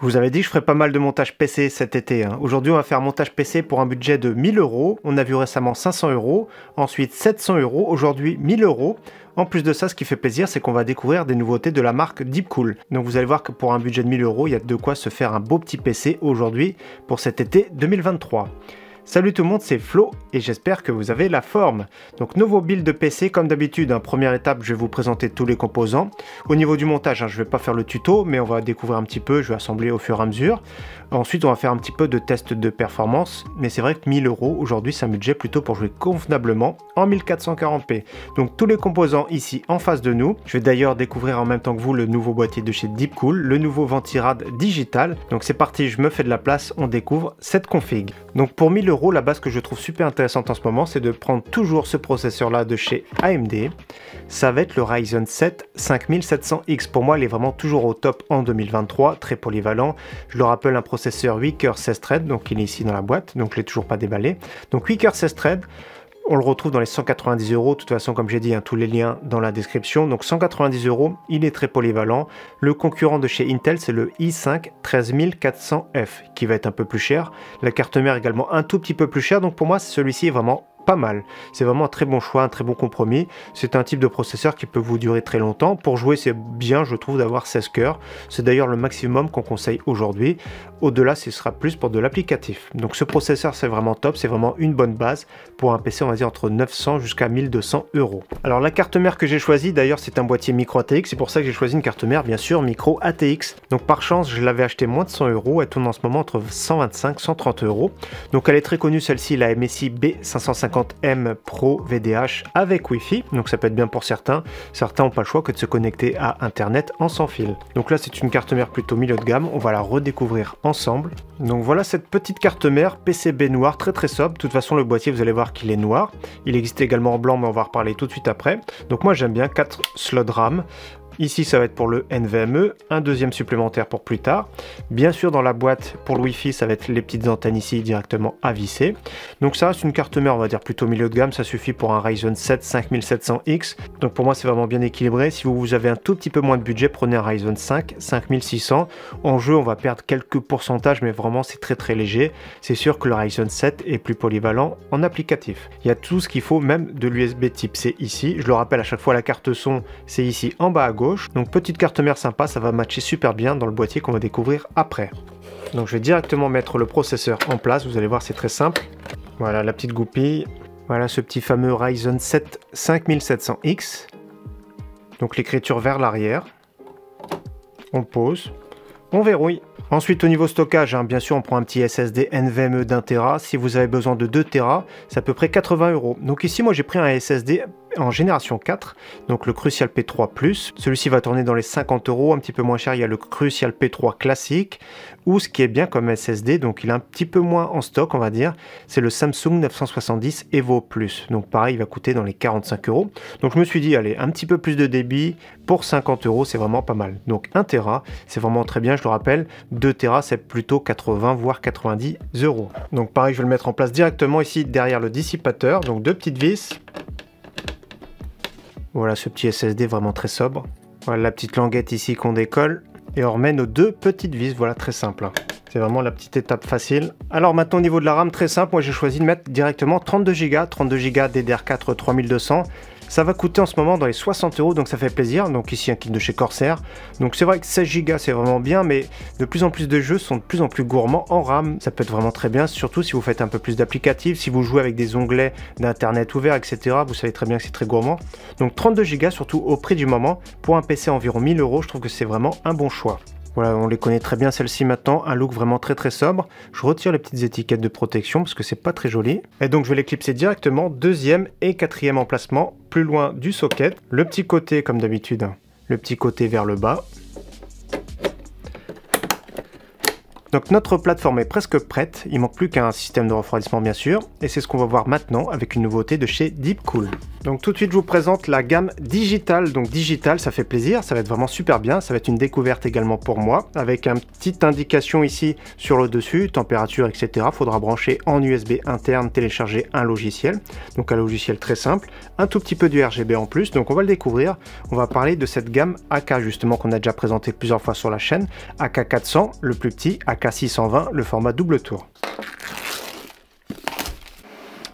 Je vous avais dit que je ferais pas mal de montage PC cet été. Aujourd'hui, on va faire un montage PC pour un budget de 1000 €. On a vu récemment 500 €, ensuite 700 €, aujourd'hui 1000 €. En plus de ça, ce qui fait plaisir, c'est qu'on va découvrir des nouveautés de la marque Deepcool. Donc vous allez voir que pour un budget de 1000 €, il y a de quoi se faire un beau petit PC aujourd'hui pour cet été 2023. Salut tout le monde, c'est Flo et j'espère que vous avez la forme. Donc nouveau build de PC comme d'habitude, première étape, je vais vous présenter tous les composants. Au niveau du montage, je ne vais pas faire le tuto, mais on va découvrir un petit peu, je vais assembler au fur et à mesure. Ensuite, on va faire un petit peu de test de performance, mais c'est vrai que 1000 € aujourd'hui, c'est un budget plutôt pour jouer convenablement en 1440p. Donc tous les composants ici en face de nous. Je vais d'ailleurs découvrir en même temps que vous le nouveau boîtier de chez Deepcool, le nouveau Ventirad digital. Donc c'est parti, je me fais de la place, on découvre cette config. Donc pour 1000 €, la base que je trouve super intéressante en ce moment, c'est de prendre toujours ce processeur là de chez AMD. Ça va être le Ryzen 7 5700X. Pour moi, il est vraiment toujours au top en 2023, très polyvalent. Je le rappelle, un processeur 8 coeurs 16 threads, donc il est ici dans la boîte, donc je l'ai toujours pas déballé. Donc 8 coeurs 16 threads. On le retrouve dans les 190 €, de toute façon comme j'ai dit, tous les liens dans la description. Donc 190 €, il est très polyvalent. Le concurrent de chez Intel, c'est le i5 13400F, qui va être un peu plus cher. La carte mère également un tout petit peu plus chère, donc pour moi celui-ci est vraiment pas mal. C'est vraiment un très bon choix, un très bon compromis. C'est un type de processeur qui peut vous durer très longtemps. Pour jouer, c'est bien, je trouve, d'avoir 16 coeurs. C'est d'ailleurs le maximum qu'on conseille aujourd'hui. Au-delà, ce sera plus pour de l'applicatif. Donc ce processeur, c'est vraiment top. C'est vraiment une bonne base pour un PC, on va dire, entre 900 jusqu'à 1200 €. Alors la carte mère que j'ai choisie, d'ailleurs, c'est un boîtier micro ATX. C'est pour ça que j'ai choisi une carte mère, bien sûr, micro ATX. Donc par chance, je l'avais acheté moins de 100 €. Elle tourne en ce moment entre 125 et 130 €. Donc elle est très connue, celle-ci, la MSI B550M Pro VDH avec Wi-Fi, donc ça peut être bien pour certains. Certains n'ont pas le choix que de se connecter à Internet en sans fil. Donc là, c'est une carte mère plutôt milieu de gamme. On va la redécouvrir ensemble. Donc voilà cette petite carte mère PCB noire, très très sobre. De toute façon, le boîtier, vous allez voir qu'il est noir. Il existe également en blanc, mais on va en reparler tout de suite après. Donc moi, j'aime bien 4 slots RAM. Ici, ça va être pour le NVMe, un deuxième supplémentaire pour plus tard. Bien sûr, dans la boîte, pour le Wi-Fi, ça va être les petites antennes ici directement à visser. Donc ça reste une carte mère, on va dire plutôt milieu de gamme. Ça suffit pour un Ryzen 7 5700X. Donc pour moi, c'est vraiment bien équilibré. Si vous avez un tout petit peu moins de budget, prenez un Ryzen 5 5600. En jeu, on va perdre quelques pourcentages, mais vraiment, c'est très très léger. C'est sûr que le Ryzen 7 est plus polyvalent en applicatif. Il y a tout ce qu'il faut, même de l'USB type C ici. Je le rappelle à chaque fois, la carte son, c'est ici en bas à gauche. Donc petite carte mère sympa, ça va matcher super bien dans le boîtier qu'on va découvrir après. Donc je vais directement mettre le processeur en place, vous allez voir, c'est très simple. Voilà la petite goupille, voilà ce petit fameux Ryzen 7 5700X. Donc l'écriture vers l'arrière. On pose, on verrouille. Ensuite au niveau stockage, bien sûr on prend un petit SSD NVMe d'1 Tera. Si vous avez besoin de 2 Tera, c'est à peu près 80 €. Donc ici moi j'ai pris un SSD en génération 4, donc le Crucial P3+. Celui-ci va tourner dans les 50 €, un petit peu moins cher, il y a le Crucial P3 classique, ou ce qui est bien comme SSD, donc il est un petit peu moins en stock on va dire, c'est le Samsung 970 Evo Plus. Donc pareil, il va coûter dans les 45 €. Donc je me suis dit, allez, un petit peu plus de débit, pour 50 €, c'est vraiment pas mal. Donc 1 Tera, c'est vraiment très bien, je le rappelle. 2 Tera, c'est plutôt 80 voire 90 €. Donc pareil, je vais le mettre en place directement ici derrière le dissipateur, donc 2 petites vis. Voilà ce petit SSD vraiment très sobre. Voilà la petite languette ici qu'on décolle. Et on remet nos 2 petites vis, voilà très simple. C'est vraiment la petite étape facile. Alors maintenant au niveau de la RAM, très simple, moi j'ai choisi de mettre directement 32 Go, 32 Go DDR4 3200. Ça va coûter en ce moment dans les 60 €, donc ça fait plaisir. Donc ici un kit de chez Corsair. Donc c'est vrai que 16 Go c'est vraiment bien, mais de plus en plus de jeux sont de plus en plus gourmands en RAM. Ça peut être vraiment très bien, surtout si vous faites un peu plus d'applicatifs, si vous jouez avec des onglets d'internet ouvert, etc. Vous savez très bien que c'est très gourmand. Donc 32 Go, surtout au prix du moment, pour un PC à environ 1000 €, je trouve que c'est vraiment un bon choix. Voilà, on les connaît très bien celle-ci maintenant, un look vraiment très très sobre. Je retire les petites étiquettes de protection parce que c'est pas très joli. Et donc je vais les clipser directement, deuxième et quatrième emplacement, plus loin du socket. Le petit côté comme d'habitude, le petit côté vers le bas. Donc notre plateforme est presque prête, il manque plus qu'un système de refroidissement bien sûr. Et c'est ce qu'on va voir maintenant avec une nouveauté de chez Deepcool. Donc tout de suite je vous présente la gamme Digital. Donc Digital, ça fait plaisir, ça va être vraiment super bien, ça va être une découverte également pour moi, avec une petite indication ici sur le dessus, température, etc. Faudra brancher en USB interne, télécharger un logiciel, donc un logiciel très simple, un tout petit peu du RGB en plus, donc on va le découvrir. On va parler de cette gamme AK justement qu'on a déjà présenté plusieurs fois sur la chaîne, AK 400 le plus petit, AK 620 le format double tour.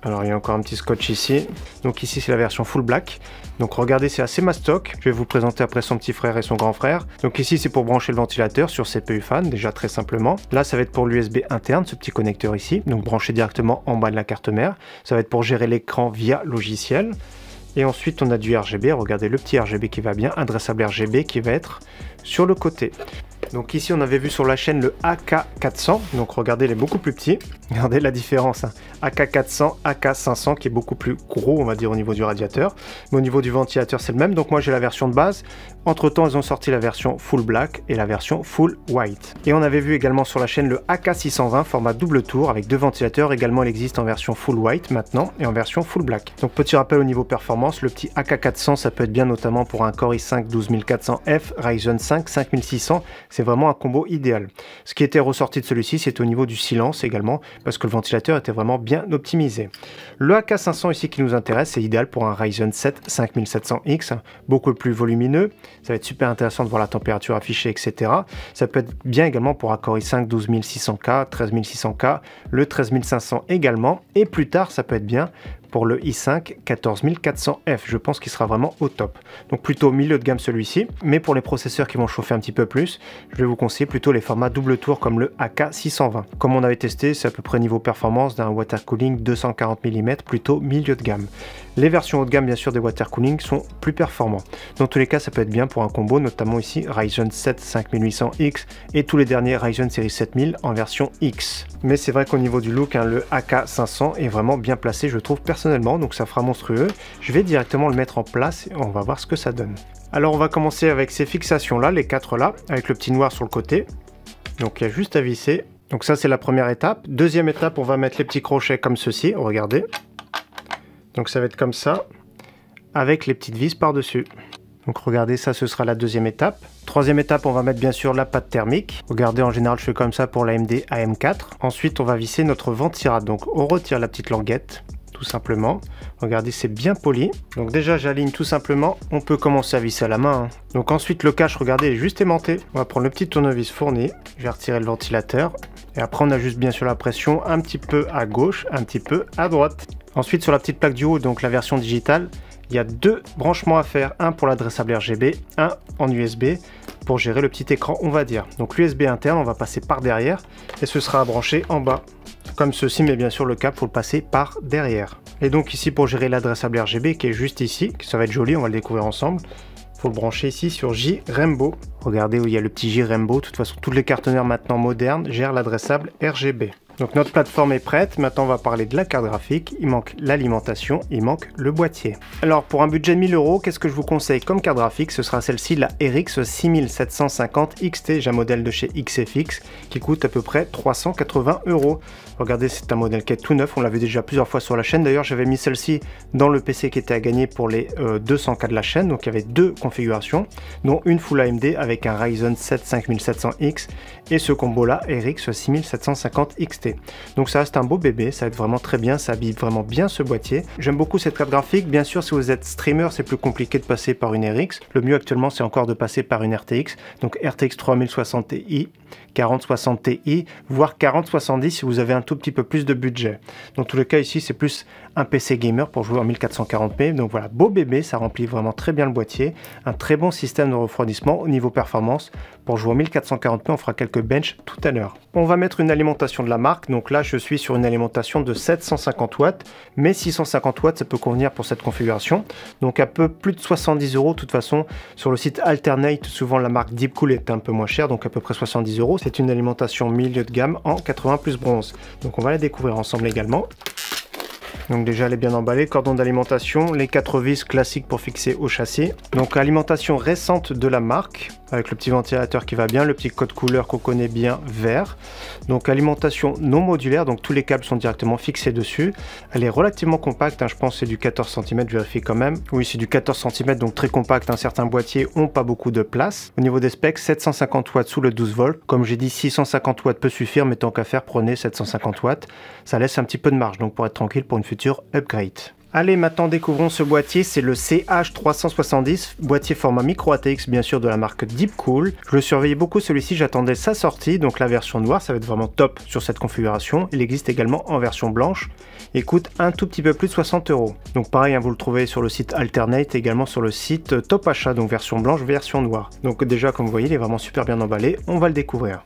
Alors il y a encore un petit scotch ici, donc ici c'est la version full black, donc regardez c'est assez mastoc, je vais vous présenter après son petit frère et son grand frère. Donc ici c'est pour brancher le ventilateur sur CPU fan, déjà très simplement. Là ça va être pour l'USB interne, ce petit connecteur ici, donc branché directement en bas de la carte mère. Ça va être pour gérer l'écran via logiciel. Et ensuite on a du RGB, regardez le petit RGB qui va bien, adressable RGB qui va être sur le côté. Donc ici on avait vu sur la chaîne le AK400, donc regardez il est beaucoup plus petit, regardez la différence, hein. AK400, AK500 qui est beaucoup plus gros on va dire au niveau du radiateur, mais au niveau du ventilateur c'est le même, donc moi j'ai la version de base, entre temps ils ont sorti la version full black et la version full white. Et on avait vu également sur la chaîne le AK620 format double tour avec deux ventilateurs, également il existe en version full white maintenant et en version full black. Donc petit rappel au niveau performance, le petit AK400 ça peut être bien notamment pour un Core i5 12400F, Ryzen 5 5600, c'est vraiment un combo idéal. Ce qui était ressorti de celui-ci, c'est au niveau du silence également, parce que le ventilateur était vraiment bien optimisé. Le AK500 ici qui nous intéresse, c'est idéal pour un Ryzen 7 5700X, beaucoup plus volumineux. Ça va être super intéressant de voir la température affichée, etc. Ça peut être bien également pour un Core i5 12600K, 13600K, le 13500 également. Et plus tard, ça peut être bien pour le i5 14400F, je pense qu'il sera vraiment au top. Donc plutôt milieu de gamme celui-ci, mais pour les processeurs qui vont chauffer un petit peu plus, je vais vous conseiller plutôt les formats double tour comme le AK620. Comme on avait testé, c'est à peu près niveau performance d'un water cooling 240 mm, plutôt milieu de gamme. Les versions haut de gamme bien sûr des water cooling sont plus performants. Dans tous les cas ça peut être bien pour un combo, notamment ici Ryzen 7 5800X et tous les derniers Ryzen série 7000 en version X. Mais c'est vrai qu'au niveau du look, hein, le AK500 est vraiment bien placé je trouve personnellement, donc ça fera monstrueux. Je vais directement le mettre en place et on va voir ce que ça donne. Alors on va commencer avec ces fixations là, les quatre là, avec le petit noir sur le côté. Donc il y a juste à visser. Donc ça c'est la première étape. Deuxième étape, on va mettre les petits crochets comme ceci, regardez. Donc ça va être comme ça, avec les petites vis par-dessus. Donc regardez, ça ce sera la deuxième étape. Troisième étape, on va mettre bien sûr la pâte thermique. Regardez, en général je fais comme ça pour l'AMD AM4. Ensuite on va visser notre ventirad. Donc on retire la petite languette, tout simplement. Regardez, c'est bien poli. Donc déjà j'aligne tout simplement. On peut commencer à visser à la main, hein. Donc ensuite le cache, regardez, est juste aimanté. On va prendre le petit tournevis fourni. Je vais retirer le ventilateur. Et après on ajuste bien sûr la pression un petit peu à gauche, un petit peu à droite. Ensuite sur la petite plaque du haut, donc la version digitale, il y a deux branchements à faire, un pour l'adressable RGB, un en USB pour gérer le petit écran on va dire. Donc l'USB interne, on va passer par derrière et ce sera à brancher en bas. Comme ceci, mais bien sûr le câble, faut le passer par derrière. Et donc ici pour gérer l'adressable RGB qui est juste ici, ça va être joli, on va le découvrir ensemble. Faut le brancher ici sur J-Rainbow. Regardez où il y a le petit J-Rainbow, de toute façon toutes les carte mères maintenant modernes gèrent l'adressable RGB. Donc notre plateforme est prête, maintenant on va parler de la carte graphique, il manque l'alimentation, il manque le boîtier. Alors pour un budget de 1000 €, qu'est-ce que je vous conseille comme carte graphique? Ce sera celle-ci, la RX 6750 XT, j'ai un modèle de chez XFX qui coûte à peu près 380 €. Regardez, c'est un modèle qui est tout neuf, on l'a vu déjà plusieurs fois sur la chaîne, d'ailleurs j'avais mis celle-ci dans le PC qui était à gagner pour les 200K de la chaîne, donc il y avait deux configurations, dont une Full AMD avec un Ryzen 7 5700X et ce combo là RX 6750 XT. Donc ça reste un beau bébé, ça va être vraiment très bien, ça habille vraiment bien ce boîtier. J'aime beaucoup cette carte graphique, bien sûr si vous êtes streamer c'est plus compliqué de passer par une RX, le mieux actuellement c'est encore de passer par une RTX, donc RTX 3060 Ti, 4060 Ti, voire 4070 si vous avez un tout petit peu plus de budget. Dans tous les cas ici c'est plus un PC gamer pour jouer en 1440p, donc voilà, beau bébé, ça remplit vraiment très bien le boîtier, un très bon système de refroidissement au niveau performance. Pour jouer en 1440p, on fera quelques bench tout à l'heure. On va mettre une alimentation de la marque, donc là je suis sur une alimentation de 750 watts, mais 650 watts ça peut convenir pour cette configuration, donc un peu plus de 70 €. De toute façon sur le site Alternate, souvent la marque Deepcool est un peu moins chère, donc à peu près 70 €. C'est une alimentation milieu de gamme en 80 plus bronze, donc on va la découvrir ensemble également. Donc déjà elle est bien emballée, cordon d'alimentation, les 4 vis classiques pour fixer au châssis. Donc alimentation récente de la marque, avec le petit ventilateur qui va bien, le petit code couleur qu'on connaît bien, vert. Donc alimentation non modulaire, donc tous les câbles sont directement fixés dessus. Elle est relativement compacte, hein, je pense que c'est du 14 cm, vérifie quand même. Oui, c'est du 14 cm, donc très compact, hein, certains boîtiers ont pas beaucoup de place. Au niveau des specs, 750 watts sous le 12 volts. Comme j'ai dit, 650 watts peut suffire, mais tant qu'à faire, prenez 750 watts. Ça laisse un petit peu de marge, donc pour être tranquille pour une future upgrade. Allez, maintenant découvrons ce boîtier, c'est le CH370, boîtier format micro ATX bien sûr de la marque Deepcool. Je le surveillais beaucoup celui-ci, j'attendais sa sortie, donc la version noire, ça va être vraiment top sur cette configuration. Il existe également en version blanche et coûte un tout petit peu plus de 60 €. Donc pareil, hein, vous le trouvez sur le site Alternate et également sur le site Top Achat, donc version blanche, version noire. Donc déjà comme vous voyez, il est vraiment super bien emballé, on va le découvrir.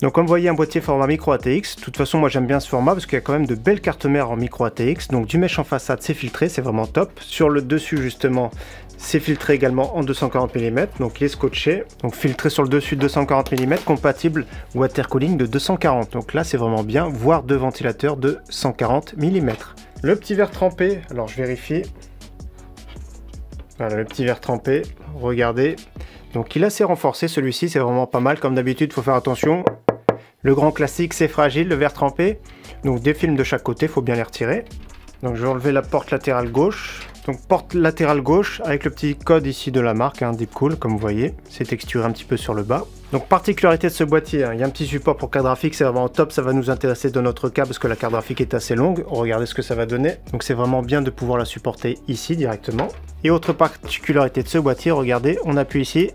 Donc comme vous voyez, un boîtier format micro ATX. De toute façon, moi j'aime bien ce format parce qu'il y a quand même de belles cartes mères en micro ATX. Donc du mesh en façade, c'est filtré, c'est vraiment top. Sur le dessus justement, c'est filtré également en 240 mm, donc il est scotché. Donc filtré sur le dessus 240 mm, compatible water cooling de 240. Donc là c'est vraiment bien, voire deux ventilateurs de 140 mm. Le petit verre trempé, alors je vérifie. Voilà le petit verre trempé, regardez. Donc il est assez renforcé celui-ci, c'est vraiment pas mal. Comme d'habitude, il faut faire attention. Le grand classique, c'est fragile, le verre trempé. Donc des films de chaque côté, il faut bien les retirer. Donc je vais enlever la porte latérale gauche. Donc porte latérale gauche avec le petit code ici de la marque, hein, Deepcool, comme vous voyez. C'est texturé un petit peu sur le bas. Donc particularité de ce boîtier, hein, il y a un petit support pour carte graphique, c'est vraiment top, ça va nous intéresser dans notre cas parce que la carte graphique est assez longue. Regardez ce que ça va donner. Donc c'est vraiment bien de pouvoir la supporter ici directement. Et autre particularité de ce boîtier, regardez, on appuie ici.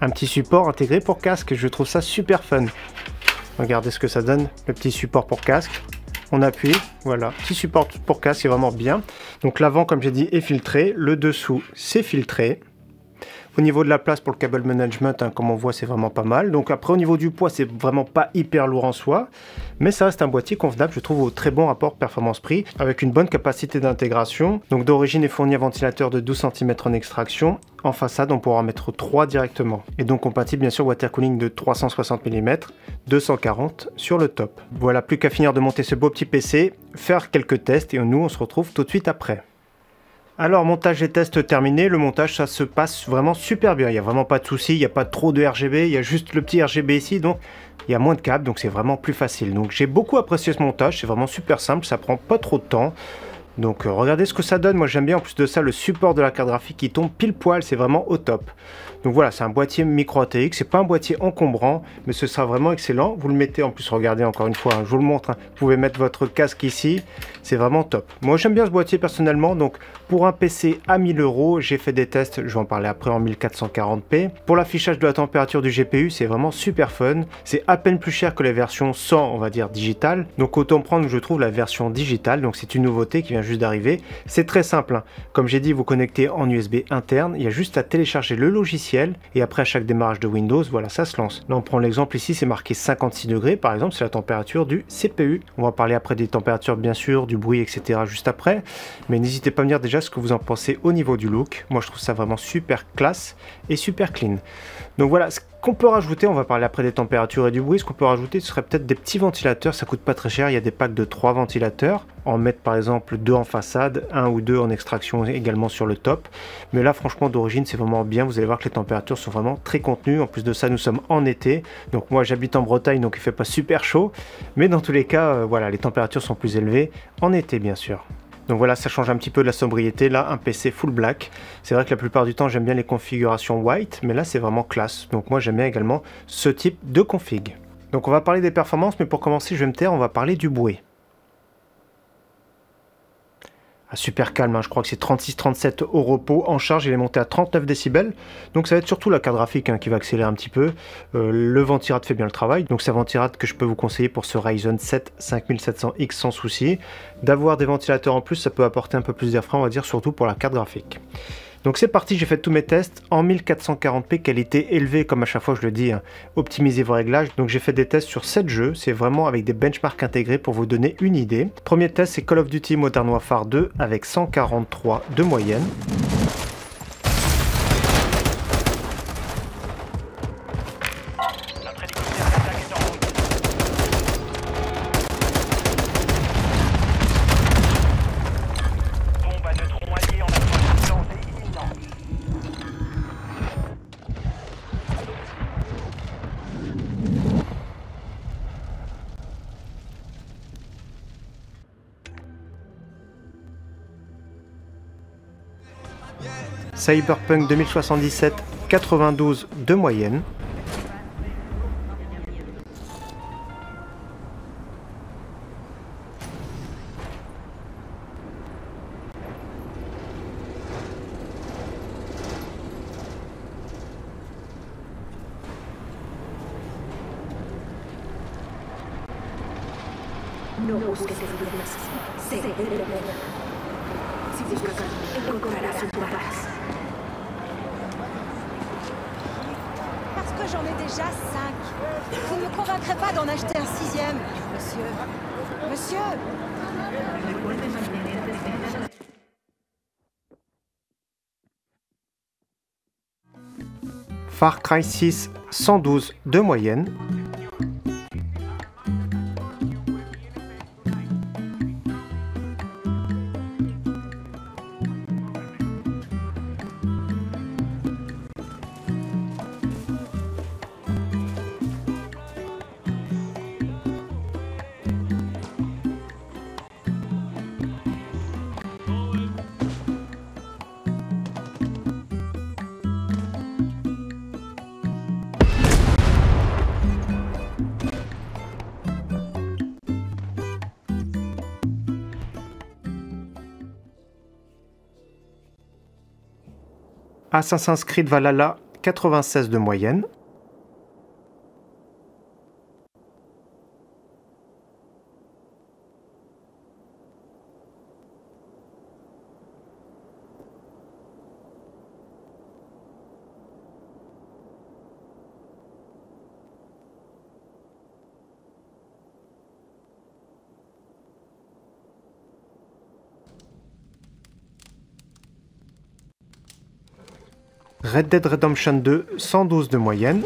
Un petit support intégré pour casque, je trouve ça super fun. Regardez ce que ça donne, le petit support pour casque. On appuie, voilà, petit support pour casque, c'est vraiment bien. Donc l'avant, comme j'ai dit, est filtré. Le dessous, c'est filtré. Au niveau de la place pour le cable management, hein, comme on voit, c'est vraiment pas mal. Donc après, au niveau du poids, c'est vraiment pas hyper lourd en soi. Mais ça reste un boîtier convenable, je trouve, au très bon rapport performance-prix, avec une bonne capacité d'intégration. Donc d'origine est fourni un ventilateur de 12 cm en extraction. En façade, on pourra en mettre 3 directement. Et donc compatible, bien sûr, water cooling de 360 mm, 240 sur le top. Voilà, plus qu'à finir de monter ce beau petit PC, faire quelques tests, et nous, on se retrouve tout de suite après. Alors montage et test terminé, le montage ça se passe vraiment super bien, il n'y a vraiment pas de soucis, il n'y a pas trop de RGB, il y a juste le petit RGB ici, donc il y a moins de câbles, donc c'est vraiment plus facile. Donc j'ai beaucoup apprécié ce montage, c'est vraiment super simple, ça prend pas trop de temps. Donc regardez ce que ça donne, moi j'aime bien en plus de ça le support de la carte graphique qui tombe pile poil, c'est vraiment au top. Donc voilà, c'est un boîtier micro ATX, c'est pas un boîtier encombrant, mais ce sera vraiment excellent. Vous le mettez en plus, regardez encore une fois, hein, je vous le montre, hein, vous pouvez mettre votre casque ici, c'est vraiment top. Moi j'aime bien ce boîtier personnellement, donc pour un PC à 1000 €, j'ai fait des tests, je vais en parler après en 1440p. Pour l'affichage de la température du GPU, c'est vraiment super fun, c'est à peine plus cher que les versions sans, on va dire, digitales. Donc autant prendre, je trouve, la version digitale, donc c'est une nouveauté qui vient juste d'arriver. C'est très simple, hein. Comme j'ai dit, vous connectez en USB interne, il y a juste à télécharger le logiciel et après à chaque démarrage de Windows, voilà, ça se lance. Là on prend l'exemple ici, c'est marqué 56 degrés par exemple, c'est la température du CPU. On va parler après des températures bien sûr, du bruit etc. juste après, mais n'hésitez pas à me dire déjà ce que vous en pensez au niveau du look. Moi je trouve ça vraiment super classe et super clean. Donc voilà, ce qu'on peut rajouter, on va parler après des températures et du bruit, ce qu'on peut rajouter ce serait peut-être des petits ventilateurs, ça coûte pas très cher, il y a des packs de 3 ventilateurs, en mettre par exemple 2 en façade, 1 ou 2 en extraction également sur le top, mais là franchement d'origine c'est vraiment bien, vous allez voir que les températures sont vraiment très contenues, en plus de ça nous sommes en été, donc moi j'habite en Bretagne donc il fait pas super chaud, mais dans tous les cas voilà, les températures sont plus élevées en été bien sûr. Donc voilà, ça change un petit peu de la sobriété. Là, un PC full black. C'est vrai que la plupart du temps, j'aime bien les configurations white, mais là, c'est vraiment classe. Donc moi, j'aime bien également ce type de config. Donc on va parler des performances, mais pour commencer, je vais me taire, on va parler du bruit. Ah, super calme, hein. Je crois que c'est 36-37 au repos. En charge, il est monté à 39 décibels. Donc ça va être surtout la carte graphique hein, qui va accélérer un petit peu. Le ventirad fait bien le travail. Donc c'est un ventirad que je peux vous conseiller pour ce Ryzen 7 5700X sans souci. D'avoir des ventilateurs en plus, ça peut apporter un peu plus d'air frais, on va dire, surtout pour la carte graphique. Donc c'est parti, j'ai fait tous mes tests en 1440p, qualité élevée comme à chaque fois je le dis, hein, optimisez vos réglages. Donc j'ai fait des tests sur 7 jeux, c'est vraiment avec des benchmarks intégrés pour vous donner une idée. Premier test c'est Call of Duty Modern Warfare 2 avec 143 de moyenne. Cyberpunk 2077, 92 de moyenne. No busques evidencias. Sé el verdadero. Si buscas algo, encontrarás un paz. Parce que j'en ai déjà 5. Vous ne me convaincrez pas d'en acheter un 6e, monsieur. Monsieur! Far Cry 6, 112 de moyenne. Assassin's Creed Valhalla, 96 de moyenne. Red Dead Redemption 2, 112 de moyenne.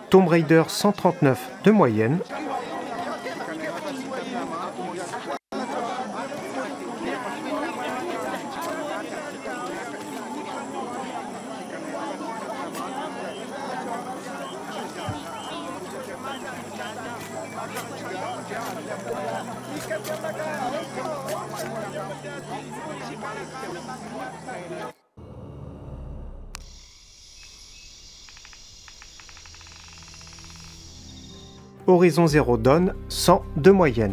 Tomb Raider 139 de moyenne. Horizon Zero Dawn, 100 de moyenne.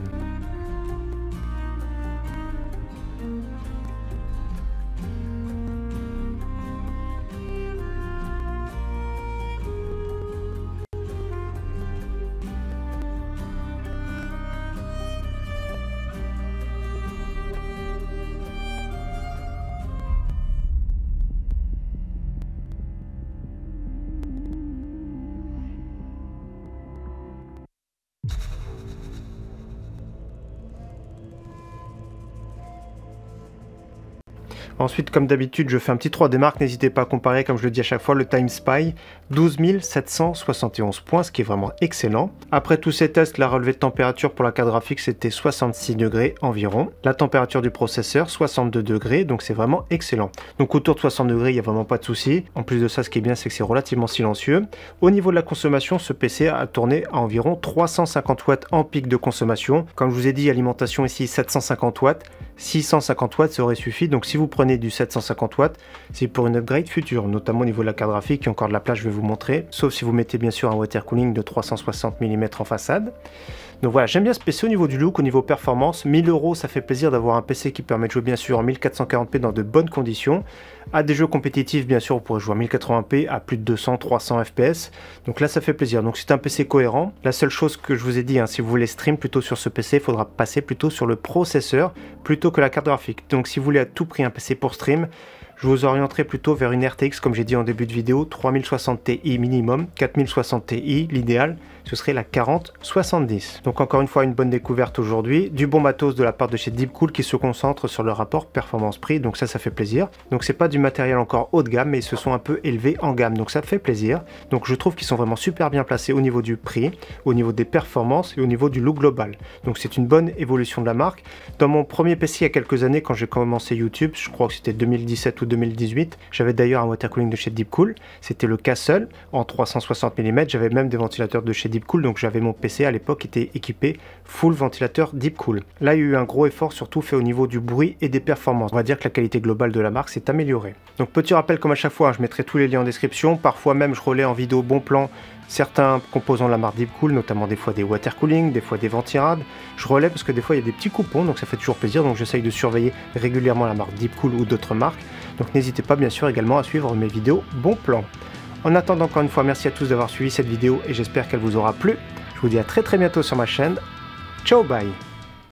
Ensuite, comme d'habitude, je fais un petit 3D marque, n'hésitez pas à comparer, comme je le dis à chaque fois, le Time Spy, 12 771 points, ce qui est vraiment excellent. Après tous ces tests, la relevée de température pour la carte graphique, c'était 66 degrés environ. La température du processeur, 62 degrés, donc c'est vraiment excellent. Donc autour de 60 degrés, il n'y a vraiment pas de souci. En plus de ça, ce qui est bien, c'est que c'est relativement silencieux. Au niveau de la consommation, ce PC a tourné à environ 350 watts en pic de consommation. Comme je vous ai dit, alimentation ici 750 watts. 650 watts, ça aurait suffi. Donc si vous prenez du 750 watts, c'est pour une upgrade future, notamment au niveau de la carte graphique. Il y a encore de la place, je vais vous montrer. Sauf si vous mettez bien sûr un water cooling de 360 mm en façade. Donc voilà, j'aime bien ce PC au niveau du look, au niveau performance. 1000 €, ça fait plaisir d'avoir un PC qui permet de jouer bien sûr en 1440p dans de bonnes conditions. À des jeux compétitifs, bien sûr, vous pourrez jouer en 1080p à plus de 200-300 fps. Donc là, ça fait plaisir. Donc c'est un PC cohérent. La seule chose que je vous ai dit, si vous voulez stream plutôt sur ce PC, il faudra passer plutôt sur le processeur plutôt que la carte graphique. Donc si vous voulez à tout prix un PC pour stream, je vous orienterai plutôt vers une RTX comme j'ai dit en début de vidéo, 3060 Ti minimum, 4060 Ti, l'idéal ce serait la 4070. Donc encore une fois une bonne découverte aujourd'hui, du bon matos de la part de chez Deepcool qui se concentre sur le rapport performance-prix, donc ça fait plaisir. Donc c'est pas du matériel encore haut de gamme mais ils se sont un peu élevés en gamme, donc ça fait plaisir. Donc je trouve qu'ils sont vraiment super bien placés au niveau du prix, au niveau des performances et au niveau du look global. Donc c'est une bonne évolution de la marque. Dans mon premier PC il y a quelques années quand j'ai commencé YouTube, je crois que c'était 2017 ou 2018, j'avais d'ailleurs un water cooling de chez Deepcool, c'était le Castle en 360 mm, j'avais même des ventilateurs de chez Deepcool, donc j'avais mon PC à l'époque qui était équipé full ventilateur Deepcool. Là il y a eu un gros effort surtout fait au niveau du bruit et des performances. On va dire que la qualité globale de la marque s'est améliorée. Donc petit rappel comme à chaque fois, je mettrai tous les liens en description, parfois même je relais en vidéo bon plan certains composants de la marque Deepcool, notamment des fois des water cooling, des fois des ventirades. Je relais parce que des fois il y a des petits coupons, donc ça fait toujours plaisir, donc j'essaye de surveiller régulièrement la marque Deepcool ou d'autres marques. Donc n'hésitez pas bien sûr également à suivre mes vidéos bon plan. En attendant encore une fois, merci à tous d'avoir suivi cette vidéo et j'espère qu'elle vous aura plu. Je vous dis à très bientôt sur ma chaîne. Ciao, bye!